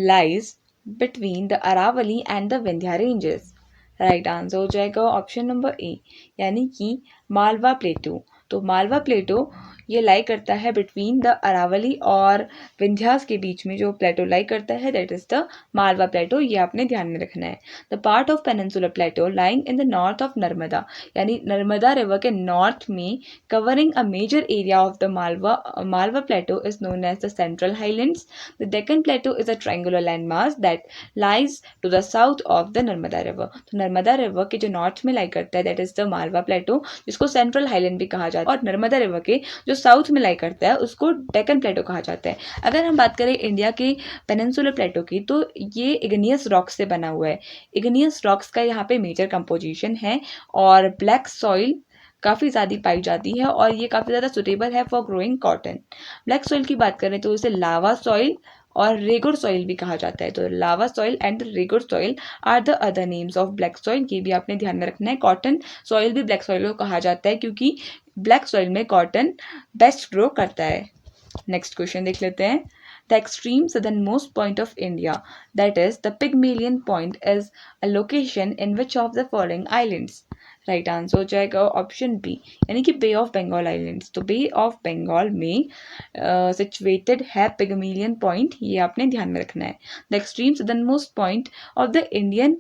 lies between the Aravalli and the Vindhya ranges? Right answer हो जाएगा option number A, यानी कि मालवा प्लेटो। तो Malwa plateau ये लाई करता है between the Aravalli और विंध्यास के बीच में जो प्लेटो लाई करता है that is the Malwa plateau, ये आपने ध्यान में रखना है। The part of peninsular plateau lying in the north of Narmada, यानी नर्मदा रिवर के नॉर्थ में covering a major area of the Malwa plateau is known as the central highlands. The Deccan plateau is a triangular land mass that lies to the south of the Narmada river. तो Narmada river के जो north में लाई करता है that is the Malwa प्लेटो, जिसको central highland भी कहा जाता है, और नर्मदा रिवर के जो साउथ में लाई करता है उसको डेक्कन प्लेटो कहा जाता है। अगर हम बात करें इंडिया के पेनिनसुलर प्लेटो की तो ये इग्नियस रॉक्स से बना हुआ है। इग्नियस रॉक्स का यहाँ पे मेजर कंपोजिशन है और ब्लैक सॉइल काफ़ी ज़्यादा पाई जाती है और ये काफ़ी ज़्यादा सुटेबल है for growing cotton. Black soil की बात करें तो इसे लावा सॉइल और रेगुर सॉइल भी कहा जाता है। तो lava soil and regur soil are the other names of black soil, ये भी आपने ध्यान में रखना है। कॉटन सॉइल भी ब्लैक सॉइल को कहा जाता है क्योंकि ब्लैक सॉइल में कॉटन बेस्ट ग्रो करता है। नेक्स्ट क्वेश्चन देख लेते हैं, the extreme southernmost point of India, that is the Pygmalion point, is a location in which of the following islands? Right answer हो जाएगा ऑप्शन बी, यानी कि बे ऑफ बंगाल आइलैंड्स। तो बे ऑफ बंगाल में सिचुएटेड है पिगमेलियन पॉइंट, ये आपने ध्यान में रखना है। The extreme southernmost point of the Indian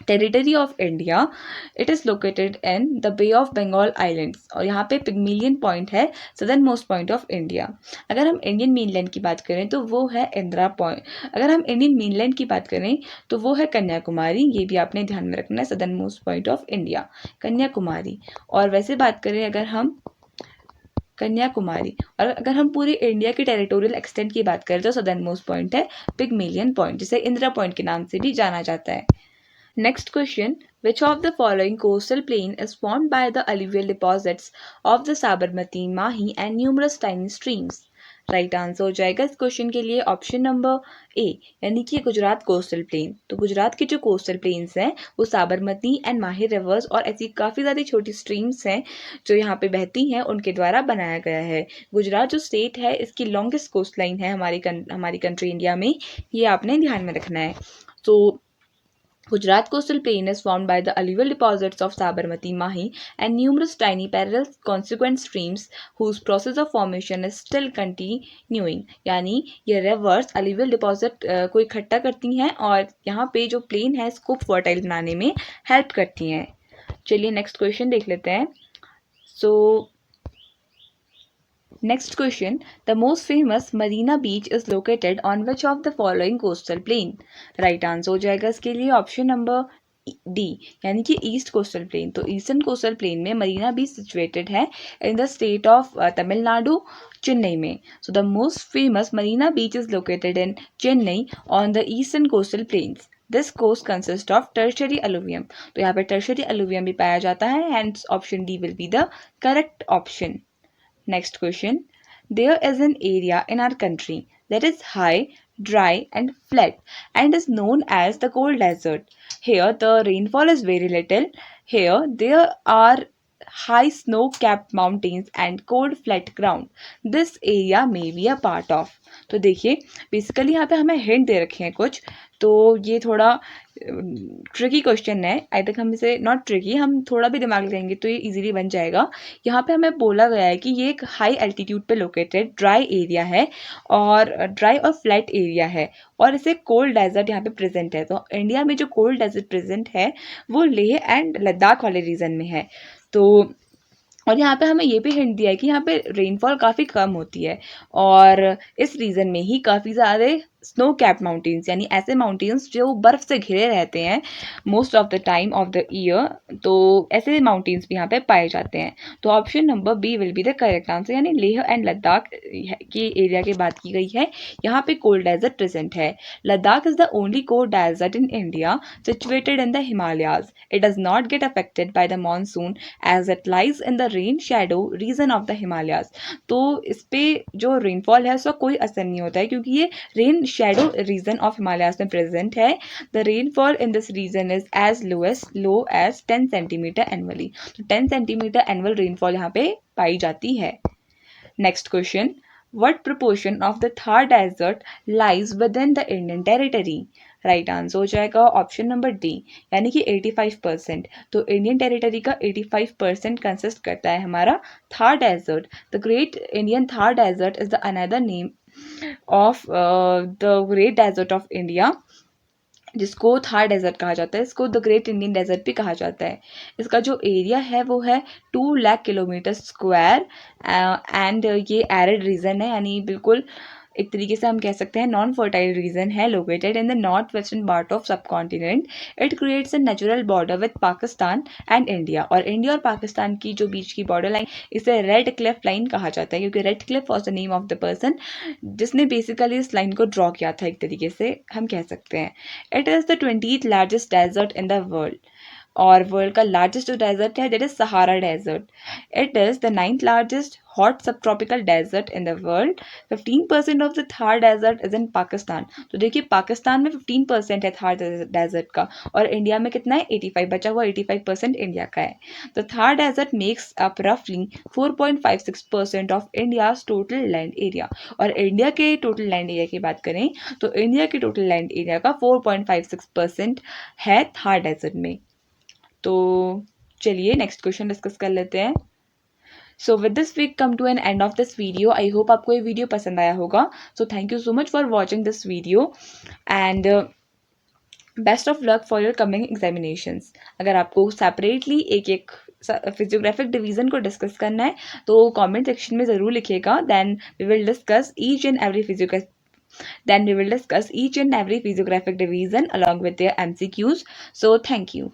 territory of India, it is located in the bay of Bengal islands, और यहाँ पे पिगमिलियन पॉइंट है southern most point of India. अगर हम इंडियन मेनलैंड की बात करें तो वो है इंदिरा पॉइंट, अगर हम इंडियन मेनलैंड की बात करें तो वो है कन्याकुमारी, ये भी आपने ध्यान में रखना है, southern most point of India Kanyakumari. और वैसे बात करें अगर हम कन्याकुमारी, और अगर हम पूरे इंडिया के टेरिटोरियल एक्सटेंट की बात करें तो सदर्न मोस्ट पॉइंट है पिगमिलियन पॉइंट, जिसे इंदिरा पॉइंट के नाम से भी जाना जाता है। Next question, which of the following coastal plain is formed by the alluvial deposits of the Sabarmati, Mahi and numerous tiny streams? Right answer हो जाएगा इस क्वेश्चन के लिए ऑप्शन नंबर ए, यानी कि गुजरात कोस्टल प्लेन। तो गुजरात के जो कोस्टल प्लेन्स हैं वो साबरमती एंड माही रिवर्स और ऐसी काफ़ी ज़्यादा छोटी स्ट्रीम्स हैं जो यहाँ पे बहती हैं, उनके द्वारा बनाया गया है। गुजरात जो स्टेट है इसकी लॉन्गेस्ट कोस्ट लाइन है हमारी कंट्री इंडिया में, ये आपने ध्यान में रखना है। तो Gujarat coastal plain is formed by the alluvial deposits of Sabarmati, Mahi and numerous tiny parallel consequent streams whose process of formation is still continuing। यानी ये रिवर्स alluvial deposit को इकट्ठा करती हैं और यहाँ पे जो प्लेन है इसको फर्टाइल बनाने में हेल्प करती हैं। चलिए नेक्स्ट क्वेश्चन देख लेते हैं। Next question, the most famous Marina Beach is located on which of the following coastal plain? Right answer हो जाएगा इसके लिए ऑप्शन नंबर डी, यानी कि ईस्ट कोस्टल प्लेन। तो ईस्टर्न कोस्टल प्लेन में मरीना बीच सिचुएटेड है in the state of Tamil Nadu, Chennai में। So the most famous Marina beach is located in Chennai on the eastern coastal plains. This coast consist of tertiary alluvium, तो यहाँ पे tertiary alluvium भी पाया जाता है, hence option D will be the correct option. Next question. There is an area in our country that is high, dry and flat and is known as the cold desert. Here the rainfall is very little. Here there are high snow-capped mountains and cold flat ground. This area may be a part of. तो देखिए basically यहाँ पे हमें hint दे रखे हैं कुछ, तो ये थोड़ा ट्रिकी क्वेश्चन है। आई थिंक हम इसे नॉट ट्रिकी, हम थोड़ा भी दिमाग लगाएंगे तो ये इजीली बन जाएगा। यहाँ पे हमें बोला गया है कि ये एक हाई एल्टीट्यूड पे लोकेटेड ड्राई एरिया है और ड्राई और फ्लैट एरिया है और इसे कोल्ड डेजर्ट यहाँ पे प्रेजेंट है। तो इंडिया में जो कोल्ड डेजर्ट प्रेजेंट है वो लेह एंड लद्दाख वाले रीजन में है। तो और यहाँ पे हमें ये भी हिंट दिया है कि यहाँ पे रेनफॉल काफ़ी कम होती है और इस रीजन में ही काफ़ी ज़्यादा स्नो कैप माउंटेन्स, यानी ऐसे माउंटेन्स जो बर्फ़ से घिरे रहते हैं most of the time of the year, तो ऐसे माउंटेन्स भी यहाँ पे पाए जाते हैं। तो option number B will be the correct answer, यानी लेह एंड लद्दाख के एरिया की बात की गई है, यहाँ पे कोल्ड डेजर्ट प्रेजेंट है। Ladakh is the only cold desert in India situated in the Himalayas. It does not get affected by the monsoon as it lies in the rain shadow region of the Himalayas. तो इस पे जो rainfall है उसका कोई असर नहीं होता है क्योंकि ये rain shadow region of Himalayas में प्रेजेंट है। The rainfall in this region is as low as 10 centimetre annually. तो 10 सेंटीमीटर एनुअल रेनफॉल यहाँ पे पाई जाती है। Next question, what proportion of the Thar desert lies within the Indian territory? Right answer हो जाएगा option number D, यानी कि 85%। तो इंडियन टेरिटरी का 85% कंसिस्ट करता है हमारा Thar desert. The great Indian Thar desert is the another name of the great desert of India, जिसको थार डेजर्ट कहा जाता है, इसको द ग्रेट इंडियन डेजर्ट भी कहा जाता है। इसका जो एरिया है वो है 2 लाख किलोमीटर स्क्वायर एंड ये एरिड रीजन है, यानी बिल्कुल एक तरीके से हम कह सकते हैं नॉन फर्टाइल रीजन है, located in the north western part of sub continent. It creates a natural border with Pakistan and India, और इंडिया और पाकिस्तान की जो बीच की बॉर्डर लाइन, इसे रेड क्लिफ लाइन कहा जाता है क्योंकि Radcliffe was the name of the person जिसने बेसिकली इस लाइन को ड्रॉ किया था, एक तरीके से हम कह सकते हैं। It is the 20th largest desert in the world, और वर्ल्ड का लार्जेस्ट जो डेजर्ट है that is Sahara desert. It is the 9th largest hot sub tropical desert in the world. 15% of the Thar desert is in Pakistan. तो देखिए पाकिस्तान में 15% है Thar desert का और इंडिया में कितना है 85, बचा हुआ 85% इंडिया का है। The Thar desert makes up रफली 4.56% of India's total land area, और इंडिया के टोटल लैंड एरिया की बात करें तो इंडिया के टोटल लैंड एरिया का 4.56% है थार डेजर्ट में। तो चलिए नेक्स्ट क्वेश्चन डिस्कस कर लेते हैं। So with this we come to an end of this video. I hope आपको ये वीडियो पसंद आया होगा। So thank you so much for watching this video and best of luck for your coming examinations. अगर आपको separately एक एक physiographic division को डिस्कस करना है तो कमेंट सेक्शन में ज़रूर लिखिएगा, then we will discuss each and every physiographic division along with their MCQs. So thank you.